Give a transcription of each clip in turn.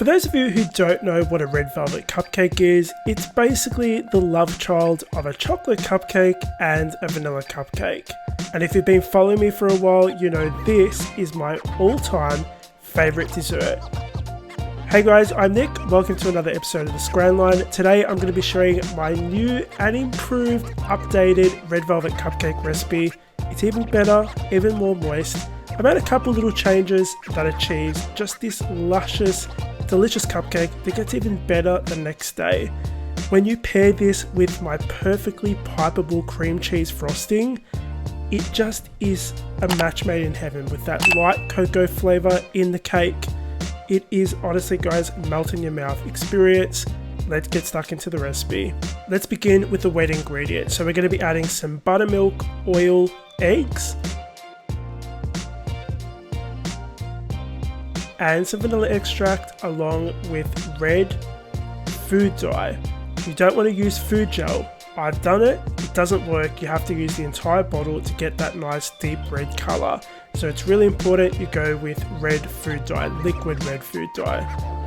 For those of you who don't know what a red velvet cupcake is, it's basically the love child of a chocolate cupcake and a vanilla cupcake. And if you've been following me for a while, you know this is my all-time favourite dessert. Hey guys, I'm Nick, welcome to another episode of the Scran line. Today I'm going to be sharing my new and improved updated red velvet cupcake recipe. It's even better, even more moist. I made a couple little changes that achieves just this luscious, delicious cupcake that gets even better the next day. When you pair this with my perfectly pipeable cream cheese frosting, it just is a match made in heaven with that light cocoa flavour in the cake. It is honestly, guys, melt in your mouth experience. Let's get stuck into the recipe. Let's begin with the wet ingredients. So we're going to be adding some buttermilk, oil, eggs, and some vanilla extract along with red food dye. You don't want to use food gel. I've done it, it doesn't work. You have to use the entire bottle to get that nice deep red colour. So it's really important you go with red food dye, liquid red food dye.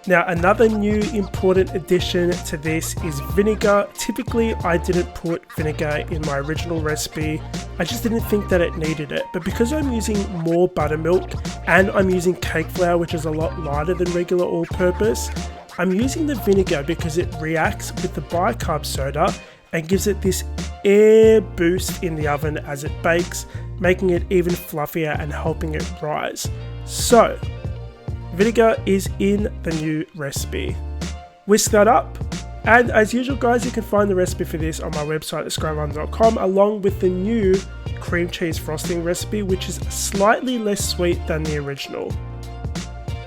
Now another new important addition to this is vinegar. Typically I didn't put vinegar in my original recipe. I just didn't think that it needed it. But because I'm using more buttermilk and I'm using cake flour, which is a lot lighter than regular all-purpose, I'm using the vinegar because it reacts with the bicarb soda and gives it this air boost in the oven as it bakes, making it even fluffier and helping it rise. So, vinegar is in the new recipe. Whisk that up, and as usual guys, you can find the recipe for this on my website at scran.com along with the new cream cheese frosting recipe, which is slightly less sweet than the original.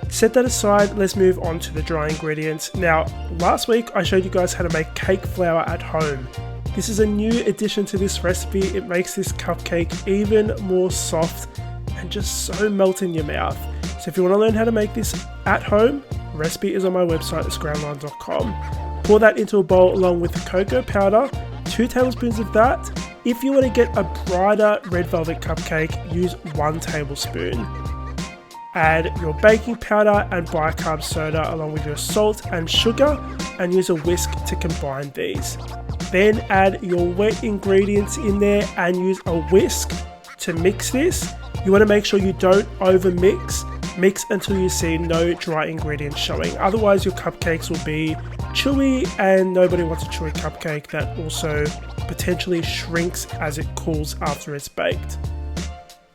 Set that aside, let's move on to the dry ingredients. Now, last week I showed you guys how to make cake flour at home. This is a new addition to this recipe. It makes this cupcake even more soft and just so melt in your mouth. So if you want to learn how to make this at home, the recipe is on my website at scran.com. Pour that into a bowl along with the cocoa powder, 2 tablespoons of that. If you want to get a brighter red velvet cupcake, use 1 tablespoon. Add your baking powder and bicarb soda along with your salt and sugar and use a whisk to combine these. Then add your wet ingredients in there and use a whisk to mix this. You want to make sure you don't over mix. Mix until you see no dry ingredients showing. Otherwise your cupcakes will be chewy and nobody wants a chewy cupcake that also potentially shrinks as it cools after it's baked.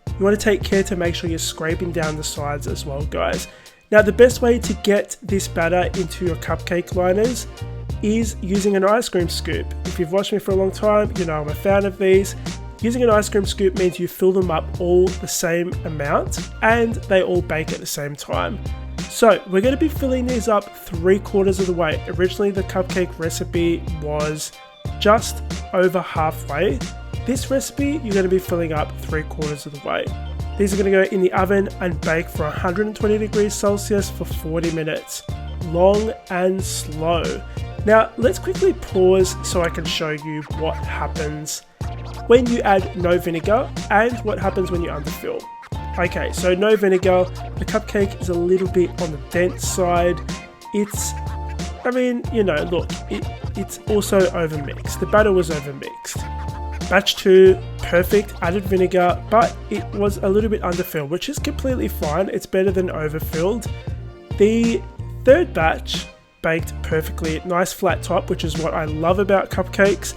You want to take care to make sure you're scraping down the sides as well, guys. Now the best way to get this batter into your cupcake liners is using an ice cream scoop. If you've watched me for a long time, you know I'm a fan of these. Using an ice cream scoop means you fill them up all the same amount and they all bake at the same time. So we're going to be filling these up 3/4 of the way. Originally the cupcake recipe was just over halfway. This recipe you're going to be filling up 3/4 of the way. These are going to go in the oven and bake for 120 degrees Celsius for 40 minutes. Long and slow. Now let's quickly pause so I can show you what happens when you add no vinegar and what happens when you underfill. Okay, so no vinegar, the cupcake is a little bit on the dense side. It's also overmixed. The batter was overmixed. Batch 2, perfect, added vinegar, but it was a little bit underfilled, which is completely fine. It's better than overfilled. The third batch baked perfectly, nice flat top, which is what I love about cupcakes.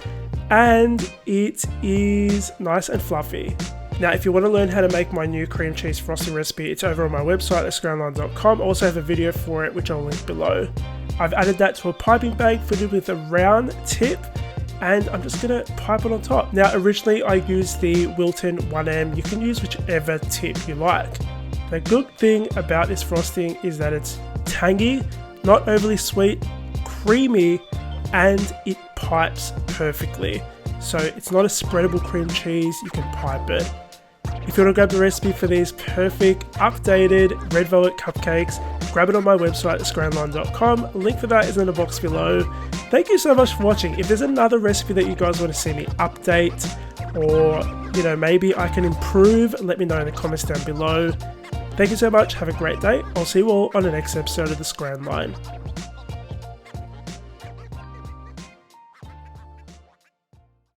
And it is nice and fluffy. Now if you want to learn how to make my new cream cheese frosting recipe, it's over on my website at scranline.com. I also have a video for it which I'll link below. I've added that to a piping bag filled with a round tip and I'm just going to pipe it on top. Now originally I used the Wilton 1M, you can use whichever tip you like. The good thing about this frosting is that it's tangy, not overly sweet, creamy, and it pipes perfectly. So it's not a spreadable cream cheese, you can pipe it. If you want to grab the recipe for these perfect updated red velvet cupcakes, grab it on my website at scranline.com. Link for that is in the box below. Thank you so much for watching. If there's another recipe that you guys want to see me update or maybe I can improve, let me know in the comments down below. Thank you so much, have a great day. I'll see you all on the next episode of the Scran Line.